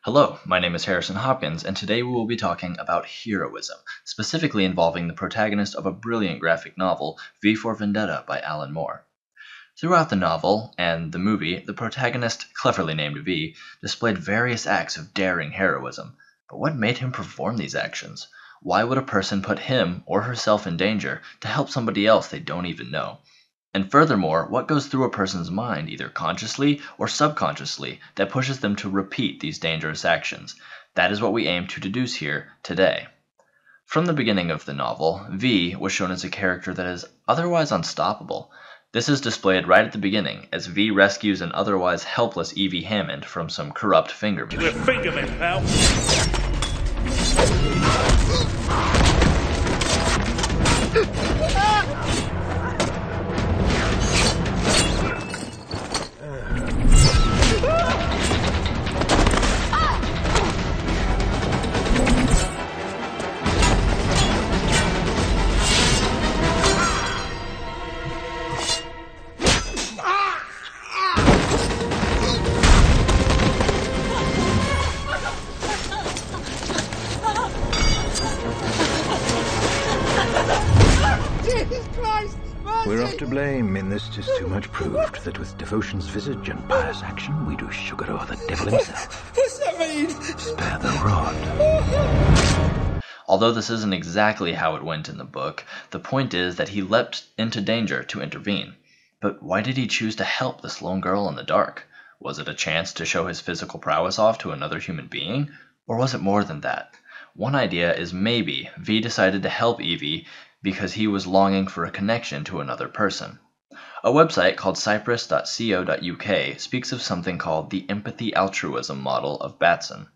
Hello, my name is Harrison Hopkins, and today we will be talking about heroism, specifically involving the protagonist of a brilliant graphic novel, V for Vendetta by Alan Moore. Throughout the novel and the movie, the protagonist, cleverly named V, displayed various acts of daring heroism. But what made him perform these actions? Why would a person put him or herself in danger to help somebody else they don't even know? And furthermore, what goes through a person's mind, either consciously or subconsciously, that pushes them to repeat these dangerous actions? That is what we aim to deduce here today. From the beginning of the novel, V was shown as a character that is otherwise unstoppable. This is displayed right at the beginning, as V rescues an otherwise helpless Evie Hammond from some corrupt fingermen. We're fingermen, pal! We're off to blame, in this 'tis too much proved, that with devotion's visage and pious action we do sugar o'er the devil himself. What's that mean? Spare the rod. Although this isn't exactly how it went in the book, the point is that he leapt into danger to intervene. But why did he choose to help this lone girl in the dark? Was it a chance to show his physical prowess off to another human being? Or was it more than that? One idea is maybe V decided to help Evie because he was longing for a connection to another person. A website called cyprus.co.uk speaks of something called the empathy altruism model of Batson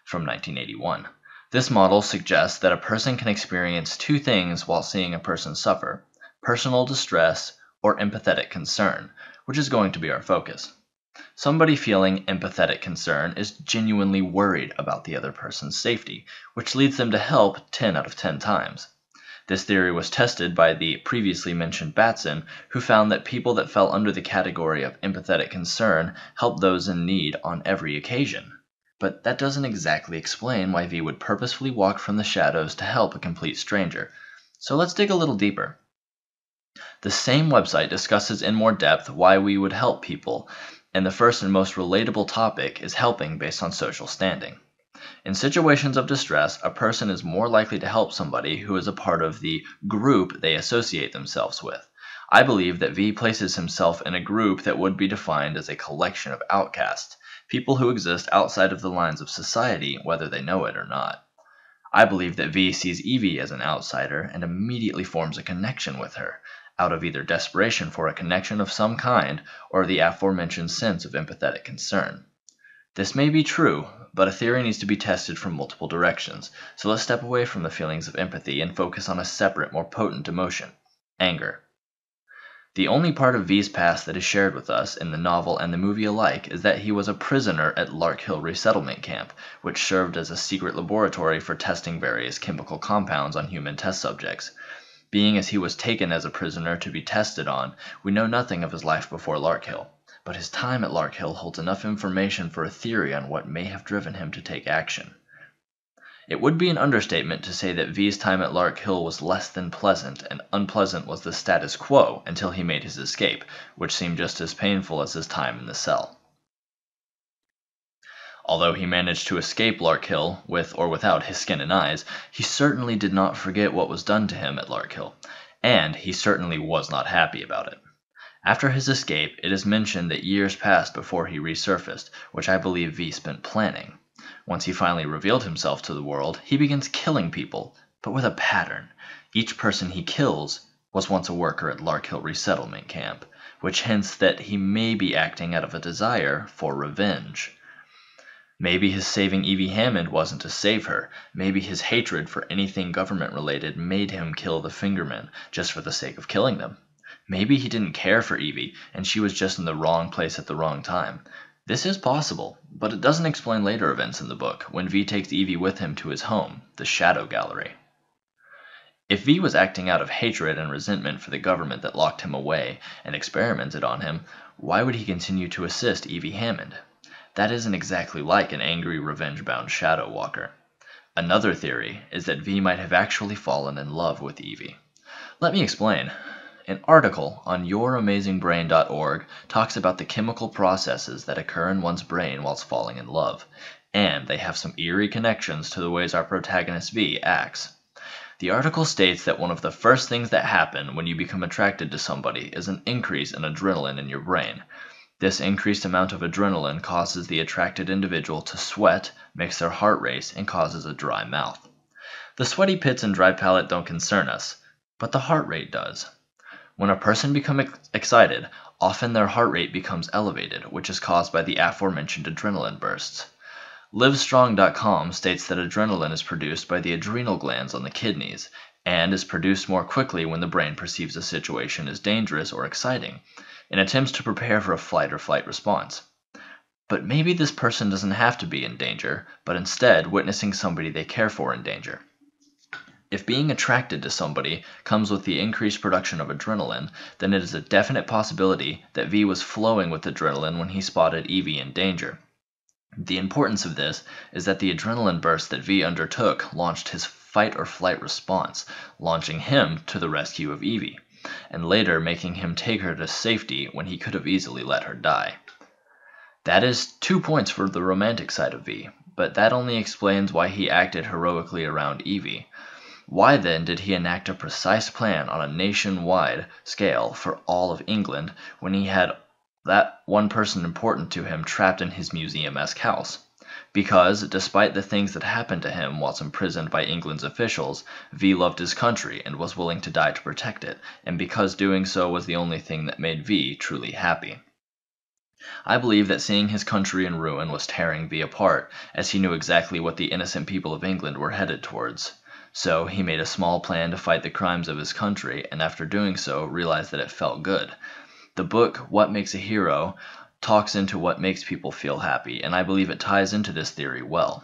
from 1981. This model suggests that a person can experience two things while seeing a person suffer: personal distress or empathetic concern, which is going to be our focus. Somebody feeling empathetic concern is genuinely worried about the other person's safety, which leads them to help 10 out of 10 times. This theory was tested by the previously mentioned Batson, who found that people that fell under the category of empathetic concern helped those in need on every occasion. But that doesn't exactly explain why V would purposefully walk from the shadows to help a complete stranger. So let's dig a little deeper. The same website discusses in more depth why we would help people, and the first and most relatable topic is helping based on social standing. In situations of distress, a person is more likely to help somebody who is a part of the group they associate themselves with. I believe that V places himself in a group that would be defined as a collection of outcasts, people who exist outside of the lines of society, whether they know it or not. I believe that V sees Evie as an outsider and immediately forms a connection with her, out of either desperation for a connection of some kind or the aforementioned sense of empathetic concern. This may be true, but a theory needs to be tested from multiple directions, so let's step away from the feelings of empathy and focus on a separate, more potent emotion: anger. The only part of V's past that is shared with us in the novel and the movie alike is that he was a prisoner at Lark Hill Resettlement Camp, which served as a secret laboratory for testing various chemical compounds on human test subjects. Being as he was taken as a prisoner to be tested on, we know nothing of his life before Lark Hill. But his time at Lark Hill holds enough information for a theory on what may have driven him to take action. It would be an understatement to say that V's time at Lark Hill was less than pleasant, and unpleasant was the status quo until he made his escape, which seemed just as painful as his time in the cell. Although he managed to escape Lark Hill, with or without his skin and eyes, he certainly did not forget what was done to him at Lark Hill, and he certainly was not happy about it. After his escape, it is mentioned that years passed before he resurfaced, which I believe V spent planning. Once he finally revealed himself to the world, he begins killing people, but with a pattern. Each person he kills was once a worker at Lark Hill Resettlement Camp, which hints that he may be acting out of a desire for revenge. Maybe his saving Evie Hammond wasn't to save her. Maybe his hatred for anything government-related made him kill the fingermen, just for the sake of killing them. Maybe he didn't care for Evie, and she was just in the wrong place at the wrong time. This is possible, but it doesn't explain later events in the book, when V takes Evie with him to his home, the Shadow Gallery. If V was acting out of hatred and resentment for the government that locked him away and experimented on him, why would he continue to assist Evie Hammond? that isn't exactly like an angry, revenge-bound Shadow Walker. Another theory is that V might have actually fallen in love with Evie. Let me explain. An article on YourAmazingBrain.org talks about the chemical processes that occur in one's brain whilst falling in love, and they have some eerie connections to the ways our protagonist V acts. The article states that one of the first things that happen when you become attracted to somebody is an increase in adrenaline in your brain. This increased amount of adrenaline causes the attracted individual to sweat, makes their heart race, and causes a dry mouth. The sweaty pits and dry palate don't concern us, but the heart rate does. When a person becomes excited, often their heart rate becomes elevated, which is caused by the aforementioned adrenaline bursts. Livestrong.com states that adrenaline is produced by the adrenal glands on the kidneys, and is produced more quickly when the brain perceives a situation as dangerous or exciting, and attempts to prepare for a flight or flight response. But maybe this person doesn't have to be in danger, but instead witnessing somebody they care for in danger. If being attracted to somebody comes with the increased production of adrenaline, then it is a definite possibility that V was flowing with adrenaline when he spotted Evie in danger. The importance of this is that the adrenaline burst that V undertook launched his fight or flight response, launching him to the rescue of Evie, and later making him take her to safety when he could have easily let her die. That is 2 points for the romantic side of V, but that only explains why he acted heroically around Evie. Why then did he enact a precise plan on a nationwide scale for all of England when he had that one person important to him trapped in his museum-esque house? Because, despite the things that happened to him whilst imprisoned by England's officials, V loved his country and was willing to die to protect it, and because doing so was the only thing that made V truly happy. I believe that seeing his country in ruin was tearing V apart, as he knew exactly what the innocent people of England were headed towards. So he made a small plan to fight the crimes of his country, and after doing so realized that it felt good. The book, What Makes a Hero, talks into what makes people feel happy, and I believe it ties into this theory well.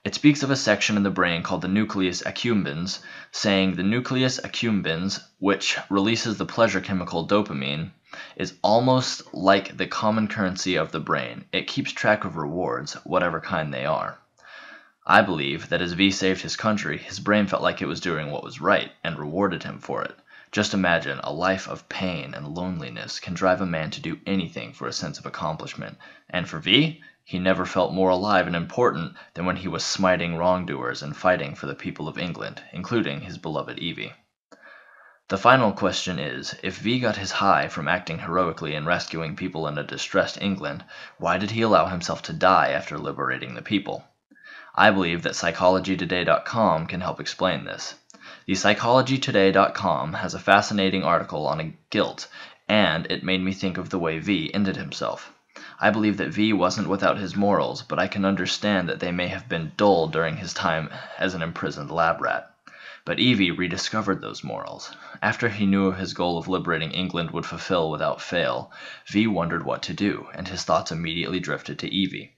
It speaks of a section in the brain called the nucleus accumbens, saying the nucleus accumbens, which releases the pleasure chemical dopamine, is almost like the common currency of the brain. It keeps track of rewards, whatever kind they are. I believe that as V saved his country, his brain felt like it was doing what was right, and rewarded him for it. Just imagine, a life of pain and loneliness can drive a man to do anything for a sense of accomplishment. And for V, he never felt more alive and important than when he was smiting wrongdoers and fighting for the people of England, including his beloved Evie. The final question is, if V got his high from acting heroically and rescuing people in a distressed England, why did he allow himself to die after liberating the people? I believe that PsychologyToday.com can help explain this. The PsychologyToday.com has a fascinating article on guilt, and it made me think of the way V ended himself. I believe that V wasn't without his morals, but I can understand that they may have been dull during his time as an imprisoned lab rat. But Evie rediscovered those morals. After he knew his goal of liberating England would fulfill without fail, V wondered what to do, and his thoughts immediately drifted to Evie.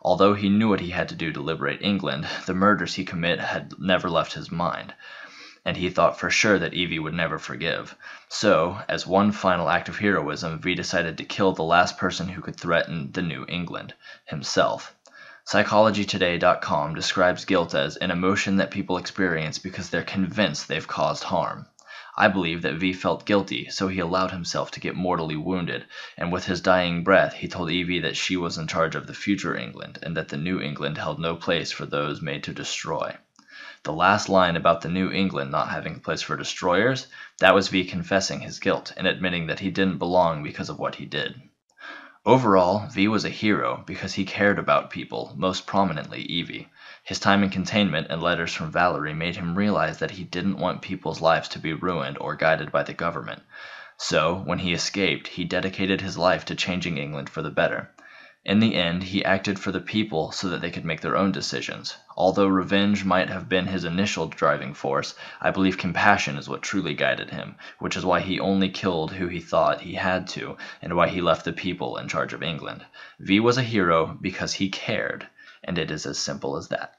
Although he knew what he had to do to liberate England, the murders he committed had never left his mind, and he thought for sure that Evie would never forgive. So, as one final act of heroism, V decided to kill the last person who could threaten the new England, himself. PsychologyToday.com describes guilt as an emotion that people experience because they're convinced they've caused harm. I believe that V felt guilty, so he allowed himself to get mortally wounded, and with his dying breath he told Evie that she was in charge of the future England, and that the new England held no place for those made to destroy. The last line about the new England not having a place for destroyers, that was V confessing his guilt, and admitting that he didn't belong because of what he did. Overall, V was a hero because he cared about people, most prominently Evie. His time in containment and letters from Valerie made him realize that he didn't want people's lives to be ruined or guided by the government. So, when he escaped, he dedicated his life to changing England for the better. In the end, he acted for the people so that they could make their own decisions. Although revenge might have been his initial driving force, I believe compassion is what truly guided him, which is why he only killed who he thought he had to, and why he left the people in charge of England. V was a hero because he cared, and it is as simple as that.